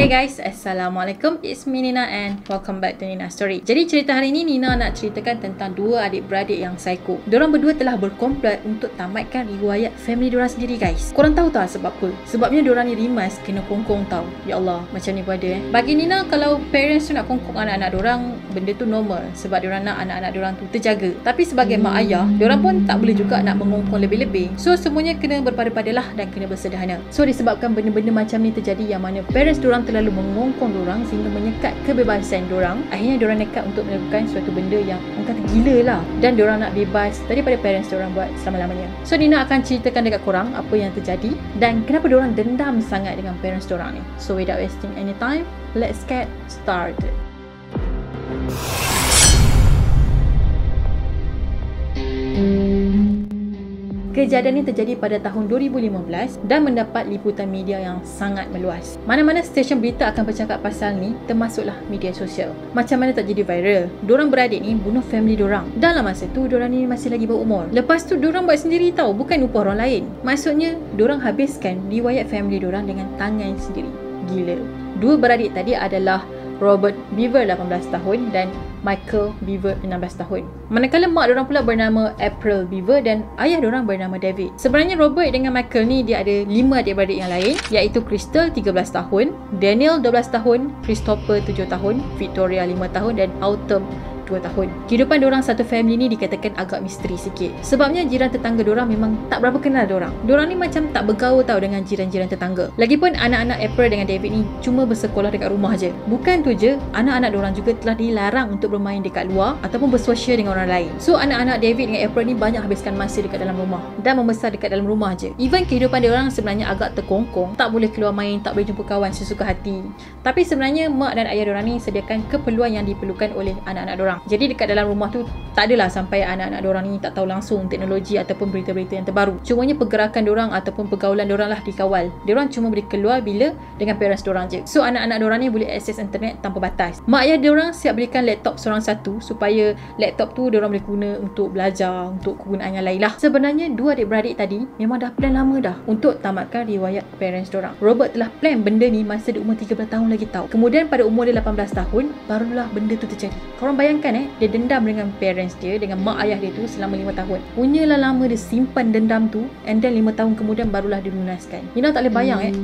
Hey guys, Assalamualaikum. It's me Nina and welcome back to Nina Story. Jadi cerita hari ini Nina nak ceritakan tentang dua adik-beradik yang psycho. Diorang berdua telah berkomplot untuk tamatkan riwayat family diorang sendiri guys. Korang tahu tak sebab apa? Sebabnya diorang ni rimas kena kongkong tau. Ya Allah, macam ni pun ada Bagi Nina, kalau parents tu nak kongkong anak-anak diorang, benda tu normal sebab diorang nak anak-anak diorang tu terjaga. Tapi sebagai mak ayah, diorang pun tak boleh juga nak mengongkong lebih-lebih. So semuanya kena berpada-padalah dan kena bersederhana. So disebabkan benda-benda macam ni terjadi yang mana parents diorang terlalu mengongkong diorang sehingga menyekat kebebasan diorang, akhirnya diorang nekat untuk melakukan suatu benda yang orang kata gila lah, dan diorang nak bebas daripada parents diorang buat selama-lamanya. So Nina akan ceritakan dekat korang apa yang terjadi dan kenapa diorang dendam sangat dengan parents diorang ni. So without wasting any time, let's get started. Kejadian ini terjadi pada tahun 2015 dan mendapat liputan media yang sangat meluas. Mana-mana stesen berita akan bercakap pasal ni, termasuklah media sosial. Macam mana tak jadi viral? Diorang beradik ni bunuh family diorang. Dalam masa tu, diorang ni masih lagi berumur. Lepas tu, diorang buat sendiri tau, bukan upah orang lain. Maksudnya, diorang habiskan riwayat family diorang dengan tangan sendiri. Gila. Dua beradik tadi adalah Robert Beaver 18 tahun dan Michael Beaver 16 tahun. Manakala mak diorang pula bernama April Beaver dan ayah diorang bernama David. Sebenarnya Robert dengan Michael ni dia ada 5 adik-beradik yang lain, iaitu Crystal 13 tahun, Daniel 12 tahun, Christopher 7 tahun, Victoria 5 tahun dan Autumn 2 tahun. Kehidupan diorang satu family ni dikatakan agak misteri sikit. Sebabnya jiran tetangga diorang memang tak berapa kenal diorang. Diorang ni macam tak bergaul tau dengan jiran-jiran tetangga. Lagipun anak-anak April dengan David ni cuma bersekolah dekat rumah je. Bukan tu je, anak-anak diorang juga telah dilarang untuk bermain dekat luar ataupun bersosial dengan orang lain. So anak-anak David dengan April ni banyak habiskan masa dekat dalam rumah dan membesar dekat dalam rumah je. Even kehidupan diorang sebenarnya agak terkongkong, tak boleh keluar main, tak boleh jumpa kawan sesuka hati. Tapi sebenarnya mak dan ayah diorang ni sediakan keperluan yang diperlukan oleh anak-anak diorang. Jadi dekat dalam rumah tu tak adalah sampai anak-anak diorang ni tak tahu langsung teknologi ataupun berita-berita yang terbaru. Cumanya pergerakan diorang ataupun pergaulan diorang lah dikawal. Diorang cuma boleh keluar bila dengan parents diorang je. So anak-anak diorang ni boleh akses internet tanpa batas. Mak ayah diorang siap belikan laptop seorang satu supaya laptop tu diorang boleh guna untuk belajar, untuk kegunaan yang lain lah. Sebenarnya dua adik-beradik tadi memang dah plan lama dah untuk tamatkan riwayat parents diorang. Robert telah plan benda ni masa dia umur 13 tahun lagi tau. Kemudian pada umur dia 18 tahun barulah benda tu terjadi. Korang bayangkan dia dendam dengan parents dia, dengan mak ayah dia tu selama 5 tahun. Punyalah lama dia simpan dendam tu, and then 5 tahun kemudian barulah dilunaskan. Nina tak boleh bayang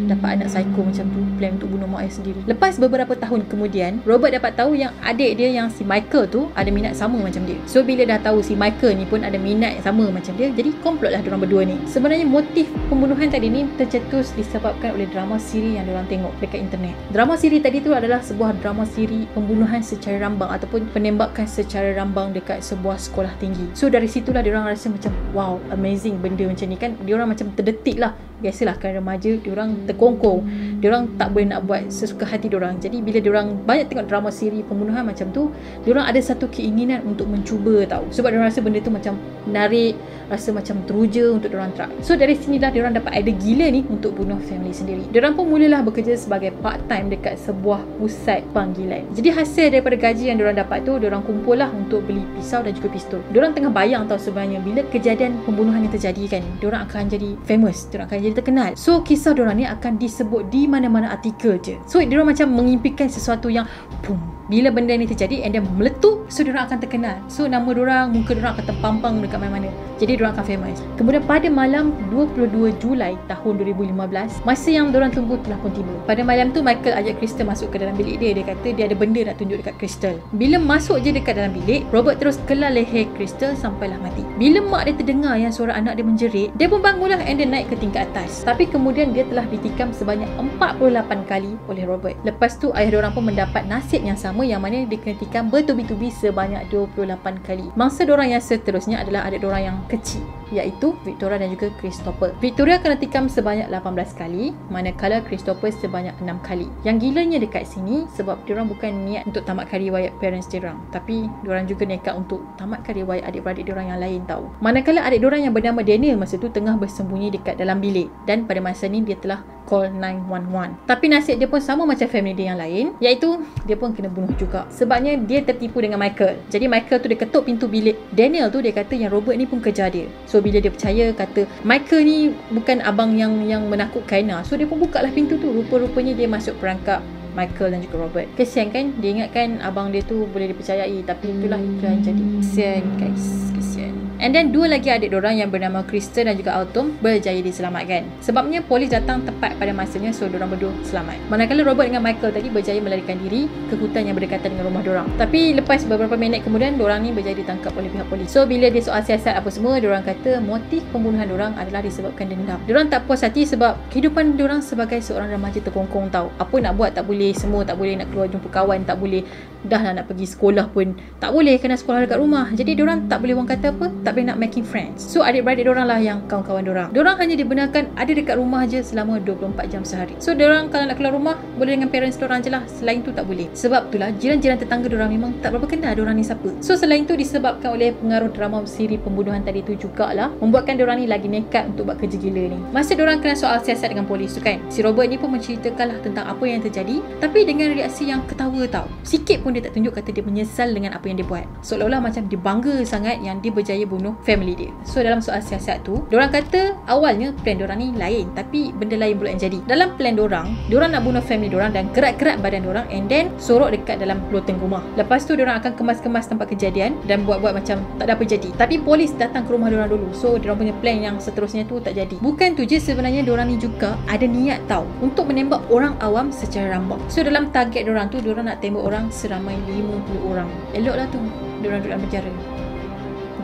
dapat anak psycho macam tu, plan untuk bunuh mak ayah sendiri. Lepas beberapa tahun kemudian, Robert dapat tahu yang adik dia yang si Michael tu ada minat sama macam dia. So bila dah tahu si Michael ni pun ada minat sama macam dia, jadi komplotlah diorang berdua ni. Sebenarnya motif pembunuhan tadi ni tercetus disebabkan oleh drama siri yang diorang tengok dekat internet. Drama siri tadi tu adalah sebuah drama siri pembunuhan secara rambang ataupun penembakan secara rambang dekat sebuah sekolah tinggi. So dari situlah diorang rasa macam wow, amazing benda macam ni kan. Diorang macam terdetik lah. Biasalah kan remaja, diorang terkongkong, diorang tak boleh nak buat sesuka hati diorang. Jadi bila diorang banyak tengok drama siri pembunuhan macam tu, diorang ada satu keinginan untuk mencuba tau. Sebab diorang rasa benda tu macam menarik, rasa macam teruja untuk diorang try. So dari sinilah diorang dapat idea gila ni untuk bunuh family sendiri. Diorang pun mulalah bekerja sebagai part time dekat sebuah pusat panggilan. Jadi hasil daripada gaji yang diorang dapat tu, diorang kumpul lah untuk beli pisau dan juga pistol. Diorang tengah bayang tau sebenarnya bila kejadian pembunuhan yang terjadi kan, diorang akan jadi famous, diorang akan jadi terkenal. So kisah diorang ni akan disebut di mana-mana artikel je. So diorang macam mengimpikan sesuatu yang boom, bila benda ni terjadi and then meletup, so diorang akan terkenal. So nama diorang, muka diorang akan terpampang dekat mana-mana. Jadi diorang akan famous. Kemudian pada malam 22 Julai tahun 2015, masa yang diorang tunggu telah pun tiba. Pada malam tu Michael ajak Crystal masuk ke dalam bilik dia. Dia kata dia ada benda nak tunjuk dekat Crystal. Bila masuk je dekat dalam bilik, Robert terus kelar leher Crystal sampailah mati. Bila mak dia terdengar yang suara anak dia menjerit, dia pun bangunlah and then naik ke tingkat atas. Tapi kemudian dia telah ditikam sebanyak 48 kali oleh Robert. Lepas tu ayah diorang pun mendapat nasib yang sama, yang mana dia kena tikam bertubi-tubi sebanyak 28 kali. Mangsa diorang yang seterusnya adalah adik diorang yang kecil, iaitu Victoria dan juga Christopher. Victoria kena tikam sebanyak 18 kali, manakala Christopher sebanyak 6 kali. Yang gilanya dekat sini sebab diorang bukan niat untuk tamatkan riwayat parents diorang, tapi diorang juga nekat untuk tamatkan riwayat adik-beradik diorang yang lain tahu. Manakala adik diorang yang bernama Daniel masa tu tengah bersembunyi dekat dalam bilik, dan pada masa ni dia telah call 911. Tapi nasib dia pun sama macam family dia yang lain, iaitu dia pun kena bunuh bunuh juga. Sebabnya dia tertipu dengan Michael. Jadi Michael tu dia ketuk pintu bilik Daniel tu, dia kata yang Robert ni pun kejar dia. So bila dia percaya kata Michael ni bukan abang yang menakutkan lah, so dia pun buka lah pintu tu. Rupa-rupanya dia masuk perangkap Michael dan juga Robert. Kesian kan, dia ingatkan abang dia tu boleh dipercayai, tapi itulah yang jadi. Kesian guys, kesian. And then dua lagi adik diorang yang bernama Kristen dan juga Autumn berjaya diselamatkan. Sebabnya polis datang tepat pada masanya, so diorang berdua selamat. Manakala Robert dengan Michael tadi berjaya melarikan diri ke hutan yang berdekatan dengan rumah diorang. Tapi lepas beberapa minit kemudian, diorang ni berjaya ditangkap oleh pihak polis. So bila dia soal siasat apa semua, diorang kata motif pembunuhan diorang adalah disebabkan dendam. Diorang tak puas hati sebab kehidupan diorang sebagai seorang remaja terkongkong tau. Apa nak buat tak boleh, semua tak boleh, nak keluar jumpa kawan tak boleh, dah lah nak pergi sekolah pun tak boleh kerana sekolah dekat rumah. Jadi diorang tak boleh, orang kata apa, tak boleh nak making friends. So adik-beradik diorang lah yang kawan-kawan diorang. Diorang hanya dibenarkan ada dekat rumah je selama 24 jam sehari. So diorang kalau nak keluar rumah boleh dengan parents diorang je lah, selain tu tak boleh. Sebab itulah jiran-jiran tetangga diorang memang tak berapa kenal diorang ni siapa. So selain tu disebabkan oleh pengaruh drama siri pembunuhan tadi tu jugalah membuatkan diorang ni lagi nekat untuk buat kerja gila ni. Masa diorang kena soal siasat dengan polis tu kan, si Robert ni pun menceritakan lah tentang apa yang terjadi, tapi dengan reaksi yang ketawa tau. Sikit pun dia tak tunjuk kata dia menyesal dengan apa yang dia buat. Seolah-olah macam dia bangga sangat yang dia berjaya bunuh family dia. So dalam soal siasat tu, diorang kata awalnya plan diorang ni lain, tapi benda lain pula yang jadi. Dalam plan diorang nak bunuh family diorang dan kerat-kerat badan diorang, and then sorok dekat dalam loteng rumah. Lepas tu diorang akan kemas-kemas tempat kejadian dan buat-buat macam tak ada apa jadi. Tapi polis datang ke rumah diorang dulu. So diorang punya plan yang seterusnya tu tak jadi. Bukan tu je, sebenarnya diorang ni juga ada niat tau untuk menembak orang awam secara rambak. So dalam target diorang tu, diorang nak tembak orang seramai 50 orang. Eloklah tu diorang duduk dalam penjara.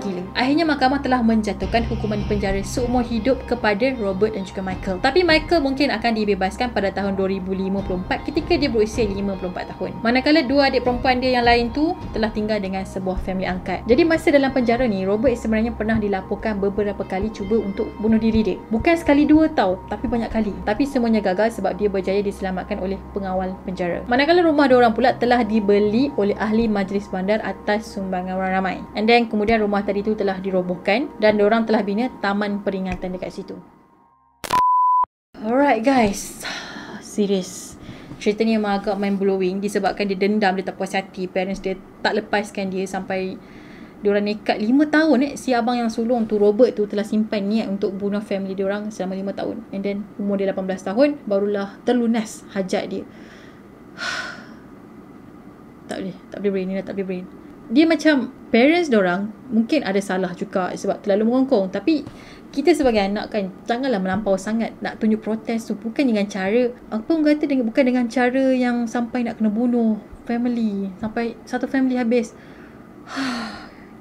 Gila. Akhirnya mahkamah telah menjatuhkan hukuman penjara seumur hidup kepada Robert dan juga Michael. Tapi Michael mungkin akan dibebaskan pada tahun 2054 ketika dia berusia 54 tahun. Manakala dua adik perempuan dia yang lain tu telah tinggal dengan sebuah family angkat. Jadi masa dalam penjara ni, Robert sebenarnya pernah dilaporkan beberapa kali cuba untuk bunuh diri dia. Bukan sekali dua tau, tapi banyak kali. Tapi semuanya gagal sebab dia berjaya diselamatkan oleh pengawal penjara. Manakala rumah diorang pula telah dibeli oleh ahli majlis bandar atas sumbangan orang ramai. And then kemudian rumah tadi tu telah dirobohkan dan diorang telah bina taman peringatan dekat situ. Alright guys, serius, cerita ni memang agak mind blowing disebabkan dia dendam, dia tak puas hati parents dia tak lepaskan dia sampai diorang nekat 5 tahun. Si abang yang sulung tu, Robert tu, telah simpan niat untuk bunuh family diorang selama 5 tahun, and then umur dia 18 tahun barulah terlunas hajat dia. Tak boleh brain ni, tak boleh brain. Dia macam parents diorang mungkin ada salah juga sebab terlalu mengongkong, tapi kita sebagai anak kan, janganlah melampau sangat nak tunjuk protes tu. Bukan dengan cara apa orang kata, bukan dengan cara yang sampai nak kena bunuh family, sampai satu family habis.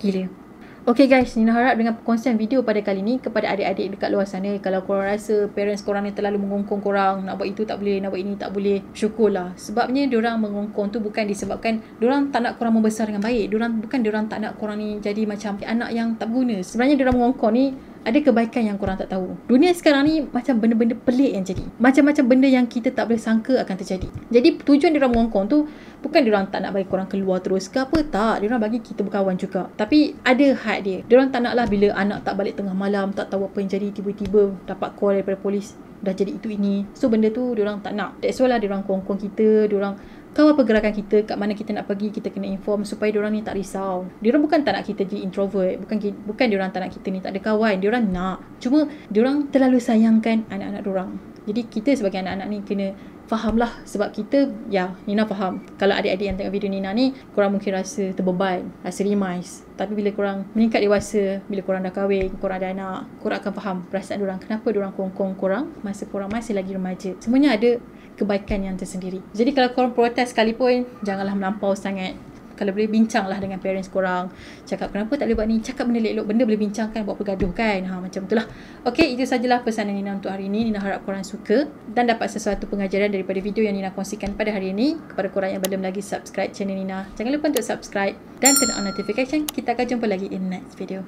Gila. Okay guys, Nina harap dengan perkongsian video pada kali ni kepada adik-adik dekat luar sana, kalau korang rasa parents korang ni terlalu mengongkong korang, nak buat itu tak boleh, nak buat ini tak boleh, syukurlah. Sebabnya diorang mengongkong tu bukan disebabkan diorang tak nak korang membesar dengan baik. Bukan diorang tak nak korang ni jadi macam anak yang tak berguna. Sebenarnya diorang mengongkong ni ada kebaikan yang korang tak tahu. Dunia sekarang ni macam benda-benda pelik yang jadi. Macam-macam benda yang kita tak boleh sangka akan terjadi. Jadi tujuan diorang mengongkong tu bukan diorang tak nak bagi korang keluar terus ke apa, tak. Diorang bagi kita berkawan juga. Tapi ada had dia. Diorang tak nak lah bila anak tak balik tengah malam, tak tahu apa yang jadi, tiba-tiba dapat call daripada polis, dah jadi itu ini. So benda tu diorang tak nak. That's why lah diorang kongkong kita, diorang kawal pergerakan kita, kat mana kita nak pergi, kita kena inform supaya diorang ni tak risau. Diorang bukan tak nak kita jadi introvert, bukan diorang tak nak kita ni tak ada kawan, diorang nak. Cuma diorang terlalu sayangkan anak-anak diorang. Jadi kita sebagai anak-anak ni kena faham lah, sebab kita, ya, Nina faham. Kalau adik-adik yang tengok video Nina ni, korang mungkin rasa terbeban, rasa rimais. Tapi bila korang meningkat dewasa, bila korang dah kahwin, korang ada anak, korang akan faham perasaan diorang, kenapa diorang kongkong korang masa korang masih lagi remaja. Semuanya ada kebaikan yang tersendiri. Jadi kalau korang protes sekalipun, janganlah melampau sangat. Kalau boleh, bincanglah dengan parents korang. Cakap kenapa tak boleh buat ni, cakap benda elok, benda boleh bincangkan, buat pergaduh kan. Macam itulah. Okay, itu sajalah pesanan Nina untuk hari ini. Nina harap korang suka dan dapat sesuatu pengajaran daripada video yang Nina kongsikan pada hari ini. Kepada korang yang belum lagi subscribe channel Nina, jangan lupa untuk subscribe dan turn on notification. Kita akan jumpa lagi in next video.